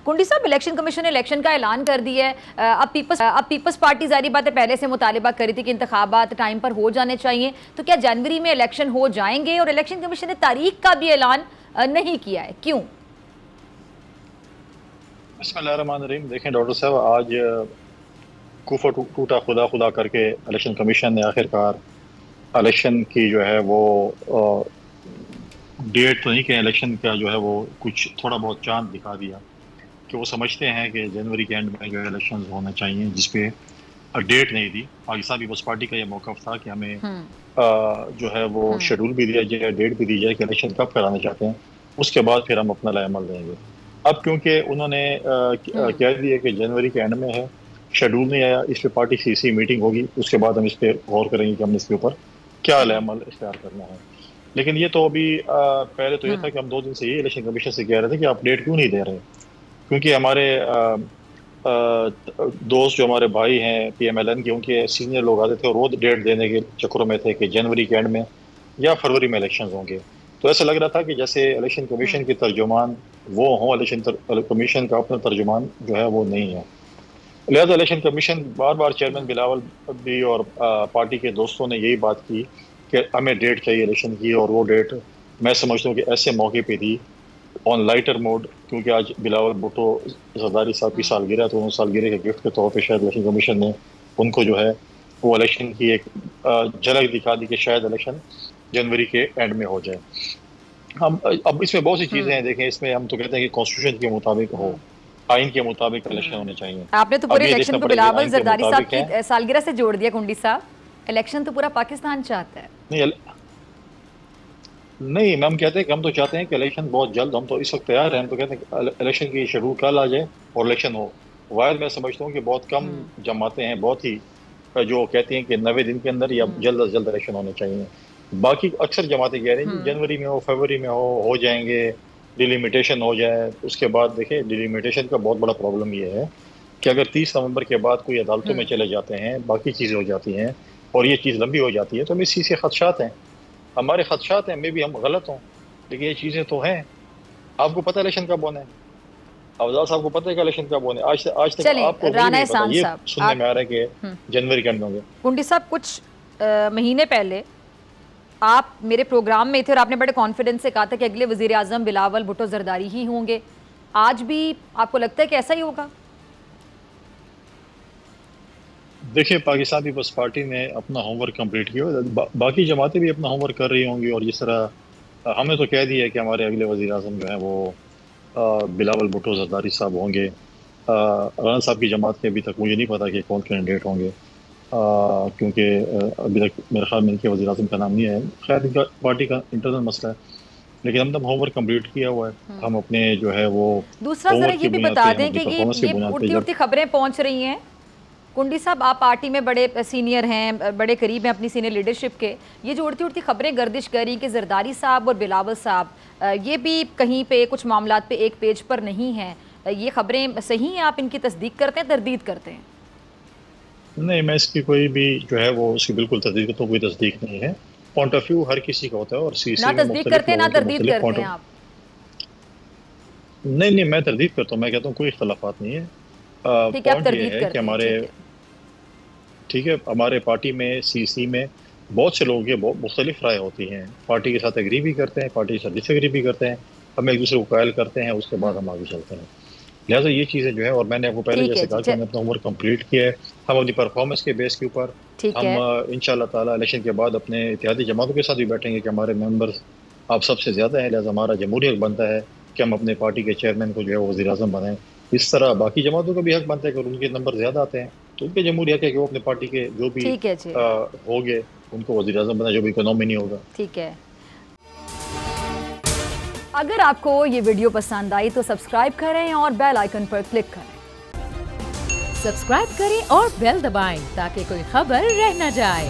कुंडी साहब, election commission ने इलेक्शन का ऐलान कर दिया है। अब पीपल्स पार्टी जारी बात है पहले से मुतालिबा करी थी कि इंतखाबात टाइम पर हो जाने चाहिए, तो क्या जनवरी में इलेक्शन हो जाएंगे? और इलेक्शन कमीशन ने तारीख का भी ऐलान नहीं किया है, क्यों? बिस्मिल्लाहिर्रहमानिर्रहीम। देखें डॉक्टर साहब, आज कुफर टूटा खुदा खुदा करके इलेक्शन कमीशन ने आखिरकार इलेक्शन की जो है वो डेट तो नहीं कि इलेक्शन का जो है वो कुछ थोड़ा बहुत चांद दिखा दिया कि वो समझते हैं कि जनवरी के एंड में जो इलेक्शन होना चाहिए, जिसपे डेट नहीं दी। पाकिस्तान पीपल्स पार्टी का ये मौक़िफ़ था कि हमें जो है वो शेड्यूल भी दिया जाए, डेट भी दी जाए कि इलेक्शन कब कराना चाहते हैं, उसके बाद फिर हम अपना लाएमल देंगे। अब क्योंकि उन्होंने कह दिया कि जनवरी के एंड में है, शेड्यूल नहीं आया, इस पर पार्टी सीसी मीटिंग होगी, उसके बाद हम इस पर गौर करेंगे कि हमने इसके ऊपर क्या लाएमल इख्तियार करना है। लेकिन ये तो अभी पहले तो ये था कि हम 2 दिन से ये इलेक्शन कमीशन से कह रहे थे कि आप डेट क्यों नहीं दे रहे, क्योंकि हमारे दोस्त जो हमारे भाई हैं PMLN के, उनके सीनियर लोग आते थे और वो डेट देने के चक्करों में थे कि जनवरी के एंड में या फरवरी में इलेक्शन होंगे। तो ऐसा लग रहा था कि जैसे इलेक्शन कमीशन के तर्जुमान वो हों, इलेक्शन कमीशन का अपना तर्जुमान जो है वो नहीं है। लिहाजा इलेक्शन कमीशन बार बार चेयरमैन बिलावल भी और पार्टी के दोस्तों ने यही बात की कि हमें डेट चाहिए इलेक्शन की, और वो डेट मैं समझता हूँ कि ऐसे मौके पे दी ऑन लाइटर मोड, क्योंकि आज बिलावल भुट्टो जरदारी साहब की सालगिरह, तो उन सालगिरह के गिफ्ट के तौर पे शायद इलेक्शन कमीशन ने उनको जो है वो इलेक्शन की एक झलक दिखा दी कि शायद इलेक्शन जनवरी के एंड में हो जाए। हम अब इसमें बहुत सी चीज़ें हैं। देखें, इसमें हम तो कहते हैं कि कॉन्स्टिट्यूशन के मुताबिक हो, आइन के मुताबिक इलेक्शन होने चाहिए। आपने तो पूरे इलेक्शन को बिलावल जरदारी साहब की सालगिरह से जोड़ दिया। कुंडी साहब, इलेक्शन तो पूरा पाकिस्तान चाहता है। नहीं, हम कहते हैं कि हम तो चाहते हैं कि इलेक्शन बहुत जल्द, हम तो इस वक्त तैयार हैं, हम तो कहते हैं कि इलेक्शन की शेड्यूल कल आ जाए और इलेक्शन हो। वायद मैं समझता हूँ कि बहुत कम जमातें हैं, बहुत ही जो कहती हैं कि 90 दिन के अंदर या जल्द से जल्द इलेक्शन होने चाहिए। बाकी अक्सर जमातें कह रही हैं जनवरी में हो, फरवरी में हो जाएंगे, डिलिमिटेशन हो जाए। उसके बाद देखिए, डिलिमिटेशन का बहुत बड़ा प्रॉब्लम ये है कि अगर 30 नवंबर के बाद कोई अदालतों में चले जाते हैं, बाकी चीज़ें हो जाती हैं और ये चीज़ लंबी हो जाती है, तो हमें इसी से खदशात हैं, हमारे खदशात हैं। मे भी हम गलत हों, लेकिन ये चीज़ें तो हैं। आपको पता है इलेक्शन कब होना है? अफजाल साहब को पता है कि इलेक्शन कब होने? आज तक आपको ये सुनने में आ रहा है कि जनवरी के अंदर होंगे। कुंडी साहब, कुछ महीने पहले आप मेरे प्रोग्राम में थे और आपने बड़े कॉन्फिडेंस से कहा था कि अगले वज़ीर आज़म बिलावल भुट्टो जरदारी ही होंगे। आज भी आपको लगता है कि ऐसा ही होगा? देखिए, पाकिस्तान पीपल्स पार्टी ने अपना होमवर्क कंप्लीट किया, बाकी जमातें भी अपना होमवर्क कर रही होंगी। और जिस तरह हमने तो कह दिया है कि हमारे अगले वज़ीर आज़म जो है वो बिलावल भुट्टो जरदारी साहब होंगे। राना साहब की जमात के अभी तक मुझे नहीं पता कि कौन कैंडिडेट होंगे, क्योंकि अभी तक मेरे ख्याल में इनके वज़ीर आज़म का नाम नहीं है। खैर, इनका पार्टी का इंटरनल मसला है, लेकिन हमने होमवर्क कंप्लीट किया हुआ है। हम अपने जो है वो दूसरा जरा ये भी बता दें कि ये उड़ती उड़ती खबरें पहुंच रही हैं। कुंडी साहब, आप पार्टी में बड़े सीनियर हैं, बड़े करीब हैं अपनी सीनियर लीडरशिप के। ये जो उड़ती उड़ती खबरें गर्दिश कर रही कि जरदारी साहब और बिलावल साहब ये भी कहीं पे कुछ मामलात पे एक पेज पर नहीं हैं, ये खबरें सही हैं? आप इनकी तस्दीक करते हैं, तरदीद करते हैं? नहीं, मैं इसकी कोई भी जो है वो उसकी बिल्कुल तस्दीक, तो कोई तस्दीक नहीं है। पॉइंट ऑफ व्यू हर किसी का होता है और सीसी ना तस्दीक करते हैं ना तरदीद करते हैं आप? नहीं, मैं तरदीद करता हूँ। मैं कहता हूँ कोई इख्तलाफात नहीं है। ठीक है, आप तरदीद करते हैं। ठीक है, हमारे पार्टी में सीसी में बहुत से लोग, ये बहुत मुख्तलिफ राय होती हैं। पार्टी के साथ एग्री भी करते हैं, पार्टी के साथ डिसएग्री भी करते हैं, हम एक दूसरे को कायल करते हैं, उसके बाद हम आगे चलते हैं। लिहाजा ये चीज़ें जो है, और मैंने आपको पहले जैसे कहा कि हमने अपना होमवर्क कंप्लीट किया है। हम अपनी परफॉर्मेंस के बेस के ऊपर हम इंशाल्लाह ताला इलेक्शन के बाद अपने इत्तेहादी जमातों के साथ भी बैठेंगे कि हमारे मेंबर्स आप सबसे ज़्यादा है, लिहाजा हमारा जमहूरी हक बनता है कि हम अपने पार्टी के चेयरमैन को जो है वो वज़ीर आज़म बनाएं। इस तरह बाकी जमातों का भी हक बनता है कि उनके नंबर ज़्यादा आते हैं तो उनके जमहूरी हक है कि वो अपने पार्टी के जो भी होंगे उनको वज़ीर आज़म बनाए, जो भी इकोनॉमी होगा। ठीक है। अगर आपको ये वीडियो पसंद आई तो सब्सक्राइब करें और बेल आइकन पर क्लिक करें। सब्सक्राइब करें और बेल दबाएं ताकि कोई खबर रह न जाए।